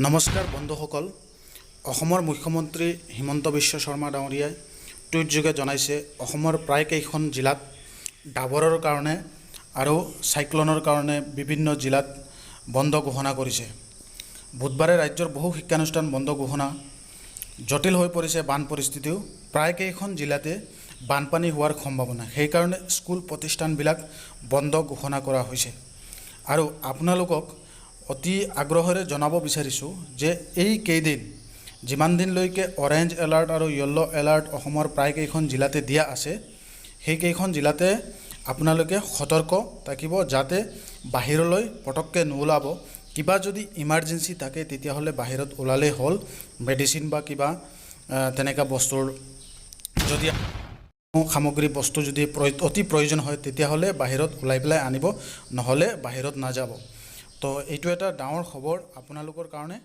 নমস্কাৰ বন্ধুসকল, অসমৰ মুখ্যমন্ত্ৰী হিমন্ত বিশ্ব শৰ্মা ডাঙৰীয়াই টুইটযোগে জনাইছে অসমৰ প্ৰায় কেইখন জিলাত ডাবৰৰ কাৰণে আৰু চাইক্লনৰ কাৰণে বিভিন্ন জিলাত বন্ধ ঘোষণা কৰিছে। বুধবাৰে ৰাজ্যৰ বহু শিক্ষানুষ্ঠান বন্ধ ঘোষণা। জটিল হৈ পৰিছে বান পৰিস্থিতিও। প্ৰায় কেইখন জিলাতে বানপানী হোৱাৰ সম্ভাৱনা, সেইকাৰণে স্কুল প্ৰতিষ্ঠানবিলাক বন্ধ ঘোষণা কৰা হৈছে। আৰু আপোনালোকক অতি আগ্ৰহেৰে জনাব বিচাৰিছোঁ যে এই কেইদিন যিমান দিনলৈকে অৰেঞ্জ এলাৰ্ট আৰু য়েল্লো এলাৰ্ট অসমৰ প্ৰায় কেইখন জিলাতে দিয়া আছে, সেইকেইখন জিলাতে আপোনালোকে সতৰ্ক থাকিব, যাতে বাহিৰলৈ পটককৈ নোলাব। কিবা যদি ইমাৰ্জেঞ্চি থাকে তেতিয়াহ'লে বাহিৰত ওলালেই হ'ল। মেডিচিন বা কিবা তেনেকুৱা বস্তুৰ যদি সামগ্ৰী বস্তু যদি অতি প্ৰয়োজন হয় তেতিয়াহ'লে বাহিৰত ওলাই পেলাই আনিব, নহ'লে বাহিৰত নাযাব। তো এইটো এটা ডাঙৰ খবৰ আপোনালোকৰ কাৰণে।